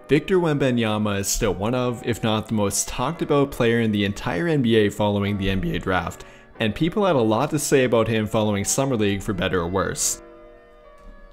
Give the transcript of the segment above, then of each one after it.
Victor Wembanyama is still one of, if not the most talked about player in the entire NBA following the NBA draft, and people had a lot to say about him following Summer League for better or worse.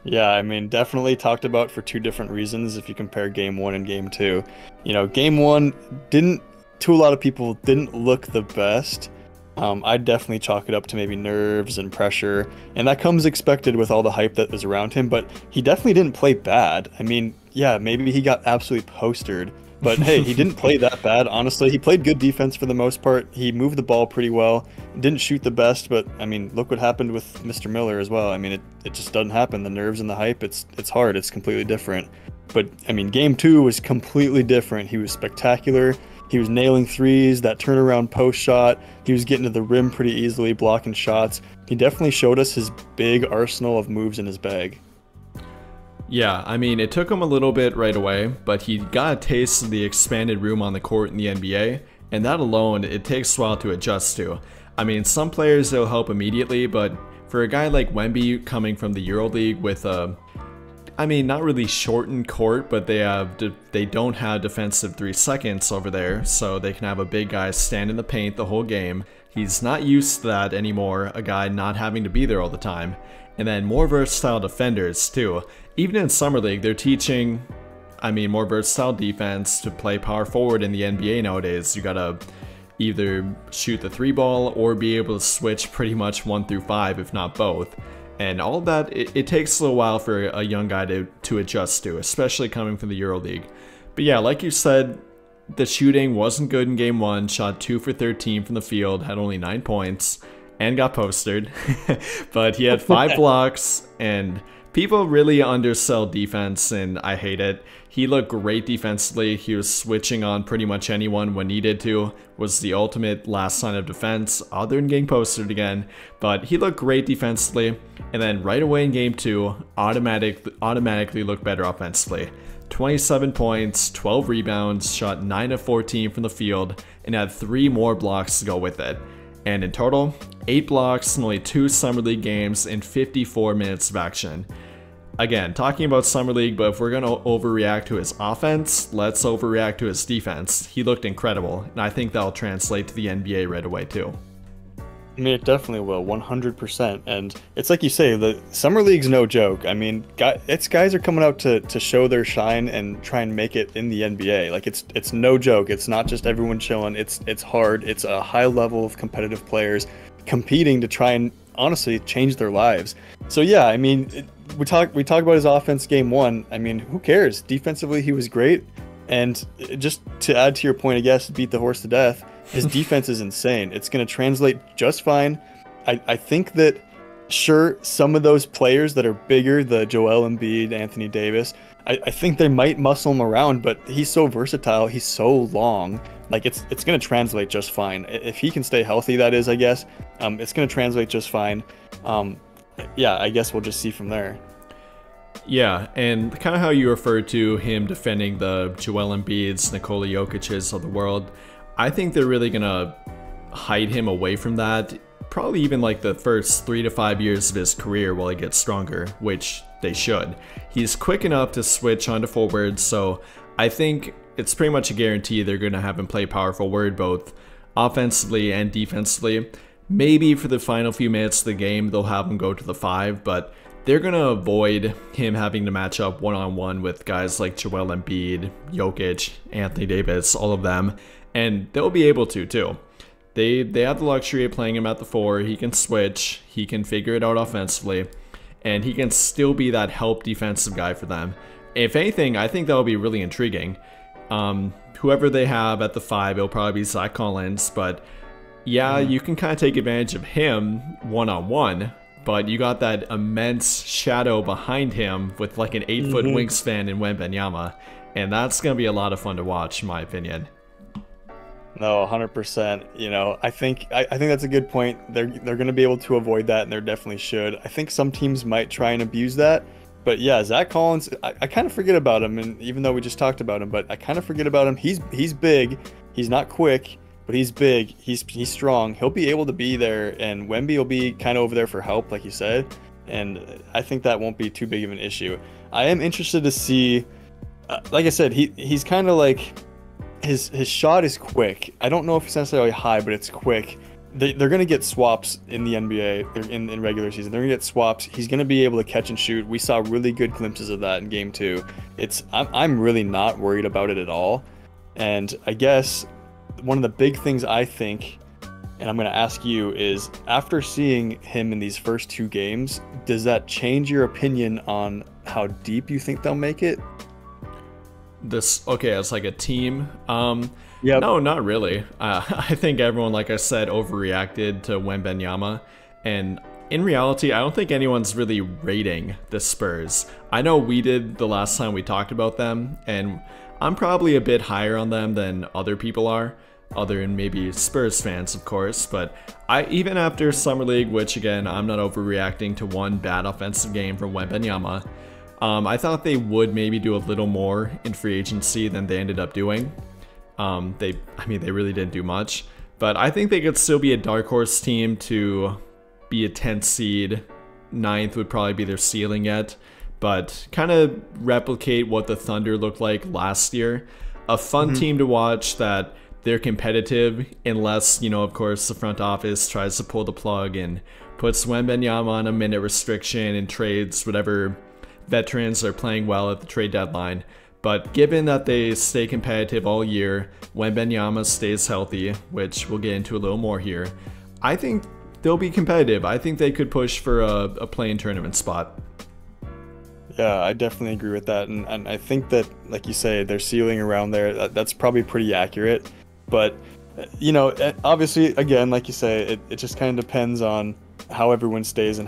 Yeah, I mean, definitely talked about for two different reasons if you compare game one and game two. You know, game one to a lot of people, didn't look the best. I'd definitely chalk it up to maybe nerves and pressure, and that comes expected with all the hype that was around him, but he definitely didn't play bad. I mean, yeah, maybe he got absolutely postered, but hey, he didn't play that bad, honestly. He played good defense for the most part. He moved the ball pretty well. Didn't shoot the best, but I mean, look what happened with Mr. Miller as well. I mean, it just doesn't happen. The nerves and the hype, it's hard. It's completely different. But I mean, game two was completely different. He was spectacular. He was nailing threes, that turnaround post shot. He was getting to the rim pretty easily, blocking shots. He definitely showed us his big arsenal of moves in his bag. Yeah, I mean, it took him a little bit right away, but he got a taste of the expanded room on the court in the NBA, and that alone, it takes a while to adjust to. I mean, some players it'll help immediately, but for a guy like Wemby coming from the EuroLeague with a, I mean, not really shortened court, but they don't have defensive 3 seconds over there, so they can have a big guy stand in the paint the whole game. He's not used to that anymore, a guy not having to be there all the time. And then more versatile defenders too. Even in Summer League, they're teaching, I mean, more versatile defense to play power forward in the NBA nowadays. You gotta either shoot the 3 ball or be able to switch pretty much 1 through 5, if not both. And all that, it takes a little while for a young guy to adjust to, especially coming from the EuroLeague. But yeah, like you said, the shooting wasn't good in game 1, shot 2 for 13 from the field, had only 9 points, and got postered. But he had 5 blocks, and people really undersell defense, and I hate it. He looked great defensively. He was switching on pretty much anyone when needed to. Was the ultimate last line of defense, other than getting posted again. But he looked great defensively, and then right away in game 2, automatically looked better offensively. 27 points, 12 rebounds, shot 9 of 14 from the field, and had 3 more blocks to go with it. And in total, 8 blocks in only 2 Summer League games in 54 minutes of action. Again, talking about Summer League, but if we're going to overreact to his offense, let's overreact to his defense. He looked incredible, and I think that'll translate to the NBA right away too. I mean, it definitely will, 100%. And it's like you say, the Summer League's no joke. I mean, guys are coming out to show their shine and try and make it in the NBA. Like, it's no joke. It's not just everyone chilling. It's hard. It's a high level of competitive players competing to try and honestly change their lives. So yeah, I mean, we talk about his offense game 1. I mean, who cares? Defensively, he was great. And just to add to your point, I guess, beat the horse to death, his defense is insane. It's going to translate just fine. I think that, sure, some of those players that are bigger, the Joel Embiid, Anthony Davis, I think they might muscle him around, but he's so versatile. He's so long. Like, it's going to translate just fine. If he can stay healthy, that is, I guess, it's going to translate just fine. Yeah, I guess we'll just see from there. Yeah, and kind of how you referred to him defending the Joel Embiids, Nikola Jokic's of the world, I think they're really going to hide him away from that, probably even like the first 3 to 5 years of his career while he gets stronger, which they should. He's quick enough to switch onto forward, so I think it's pretty much a guarantee they're going to have him play power forward both offensively and defensively. Maybe for the final few minutes of the game they'll have him go to the 5, but they're going to avoid him having to match up one-on-one with guys like Joel Embiid, Jokic, Anthony Davis, all of them, and they'll be able to too. They have the luxury of playing him at the 4. He can switch, he can figure it out offensively, and he can still be that help defensive guy for them. If anything, I think that'll be really intriguing. Whoever they have at the 5, it'll probably be Zach Collins, but yeah, you can kind of take advantage of him one-on-one, but you got that immense shadow behind him with like an 8-foot wingspan in Wembanyama, and that's going to be a lot of fun to watch, in my opinion. No, 100%. You know, I think that's a good point. They're going to be able to avoid that, and they definitely should. I think some teams might try and abuse that. But yeah, Zach Collins, I kind of forget about him, and even though we just talked about him, but I kind of forget about him. He's big. He's not quick, but he's big. He's strong. He'll be able to be there, and Wemby will be kind of over there for help, like you said. And I think that won't be too big of an issue. I am interested to see like I said, he's kind of like his shot is quick. I don't know if it's necessarily high, but it's quick. They're going to get swaps in the NBA in regular season. They're going to get swaps. He's going to be able to catch and shoot. We saw really good glimpses of that in game 2. I'm really not worried about it at all. And I guess one of the big things I think, and I'm going to ask you, is after seeing him in these first 2 games, does that change your opinion on how deep you think they'll make it? Okay, it's like a team. Yep. No, not really. I think everyone, like I said, overreacted to Wembanyama, and in reality, I don't think anyone's really rating the Spurs. I know we did the last time we talked about them, and I'm probably a bit higher on them than other people are, other than maybe Spurs fans, of course, but even after Summer League, which again, I'm not overreacting to one bad offensive game from Wembanyama, I thought they would maybe do a little more in free agency than they ended up doing. They really didn't do much, but I think they could still be a dark horse team to be a 10th seed. 9th would probably be their ceiling yet, but kind of replicate what the Thunder looked like last year. A fun team to watch that they're competitive, unless, of course, the front office tries to pull the plug and puts Wembanyama on a minute restriction and trades whatever veterans are playing well at the trade deadline. But given that they stay competitive all year, Wembanyama stays healthy, which we'll get into a little more here, I think they'll be competitive. I think they could push for a play-in tournament spot. Yeah, I definitely agree with that. And I think that, like you say, their ceiling around there, that's probably pretty accurate. But, obviously, again, like you say, it just kind of depends on how everyone stays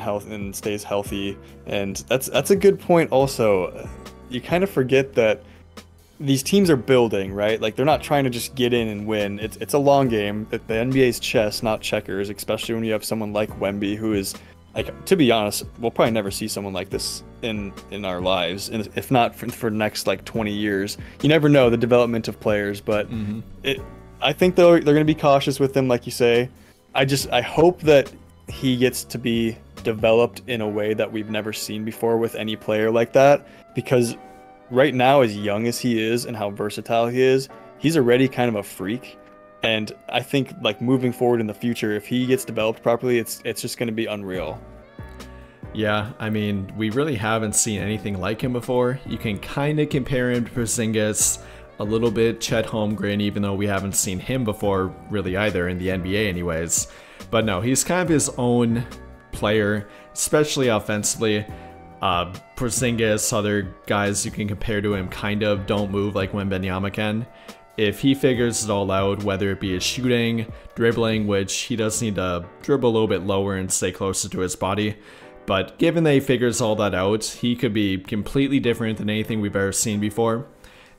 stays healthy. And that's a good point also. You kind of forget that these teams are building, right? Like, they're not trying to just get in and win. It's a long game. The NBA's chess, not checkers, especially when you have someone like Wemby, who is, like, to be honest, we'll probably never see someone like this in our lives, and if not for the next, like, 20 years. You never know the development of players, but I think they're going to be cautious with him, like you say. I hope that he gets to be developed in a way that we've never seen before with any player like that, because right now, as young as he is and how versatile he is, he's already kind of a freak. And I think, like, moving forward in the future, if he gets developed properly, it's just going to be unreal. Yeah, I mean, we really haven't seen anything like him before. You can kind of compare him to Porzingis, a little bit Chet Holmgren, even though we haven't seen him before really either in the NBA anyways. But no, he's kind of his own player, especially offensively. Porzingis, other guys you can compare to him kind of don't move like Wembanyama can. If he figures it all out, whether it be his shooting, dribbling, which he does need to dribble a little bit lower and stay closer to his body, but given that he figures all that out, he could be completely different than anything we've ever seen before.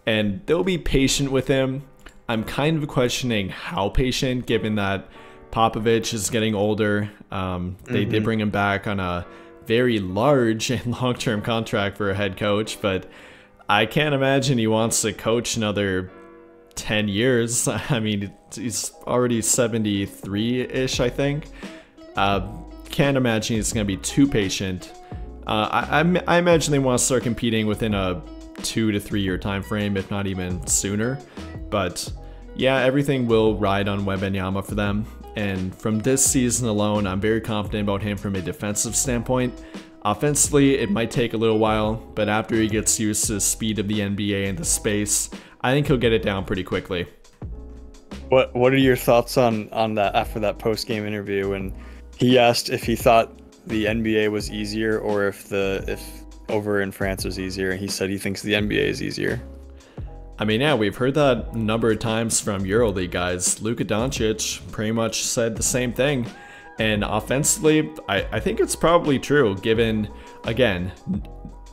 And they'll be patient with him. I'm kind of questioning how patient, given that Popovich is getting older. They did bring him back on a very large and long-term contract for a head coach, but I can't imagine he wants to coach another 10 years. I mean, he's already 73-ish, I think. Can't imagine he's going to be too patient. I imagine they want to start competing within a 2 to 3 year time frame, if not even sooner. But yeah, everything will ride on Wembanyama for them. And from this season alone, I'm very confident about him from a defensive standpoint. Offensively, it might take a little while, but after he gets used to the speed of the NBA and the space, I think he'll get it down pretty quickly. What are your thoughts on that after that post-game interview? And he asked if he thought the NBA was easier or if over in France was easier, and he said he thinks the NBA is easier. I mean, yeah, we've heard that a number of times from EuroLeague guys. Luka Doncic pretty much said the same thing. And offensively, I think it's probably true, given, again,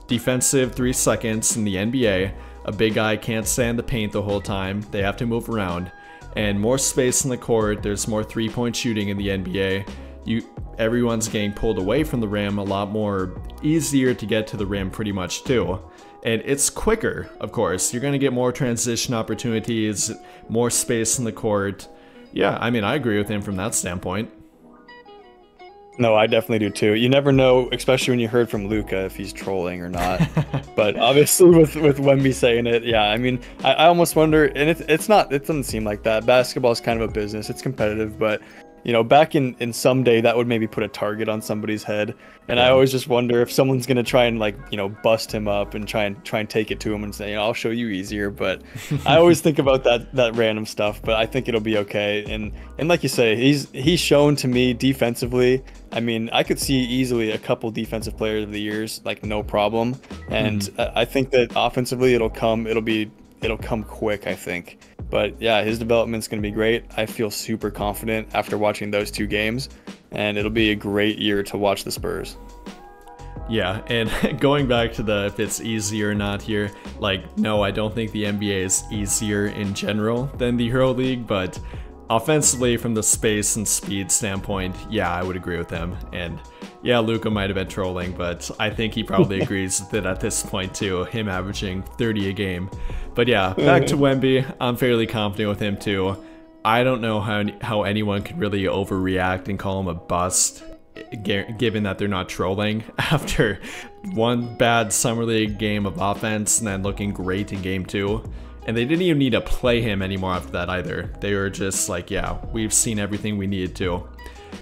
defensive 3 seconds in the NBA. A big guy can't stay in the paint the whole time. They have to move around. And more space in the court. There's more three-point shooting in the NBA. Everyone's getting pulled away from the rim, a lot more easier to get to the rim pretty much too. And it's quicker, of course. You're going to get more transition opportunities, more space in the court. Yeah, I mean, I agree with him from that standpoint. No, I definitely do too. You never know, especially when you heard from Luca if he's trolling or not. But obviously, with Wemby saying it, yeah, I mean, I almost wonder, and it's not, it doesn't seem like that. Basketball is kind of a business; it's competitive, but back in someday that would maybe put a target on somebody's head. And I Yeah. always just wonder if someone's gonna try and like bust him up and try and take it to him and say, I'll show you easier. But I always think about that random stuff. But I think it'll be okay. And like you say, he's shown to me defensively. I mean, I could see easily a couple defensive players of the years, like no problem. And I think that offensively, it'll come quick, I think. But yeah, his development's going to be great. I feel super confident after watching those 2 games, and it'll be a great year to watch the Spurs. Yeah, and going back to the if it's easier or not here, like, no, I don't think the NBA is easier in general than the EuroLeague, but offensively, from the space and speed standpoint, yeah, I would agree with him. And yeah, Luca might have been trolling, but I think he probably agrees with it at this point too, him averaging 30 a game. But yeah, back to Wemby, I'm fairly confident with him too. I don't know how anyone could really overreact and call him a bust, given that they're not trolling after one bad Summer League game of offense and then looking great in game 2. And they didn't even need to play him anymore after that either. They were just like, yeah, we've seen everything we needed to.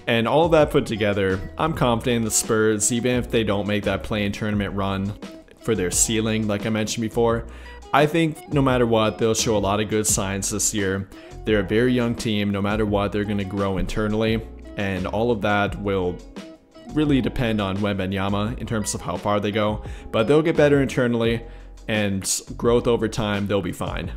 And all of that put together, I'm confident in the Spurs, even if they don't make that play-in tournament run for their ceiling, like I mentioned before. I think no matter what, they'll show a lot of good signs this year. They're a very young team. No matter what, they're going to grow internally. And all of that will really depend on Wembanyama in terms of how far they go. But they'll get better internally, and growth over time, they'll be fine.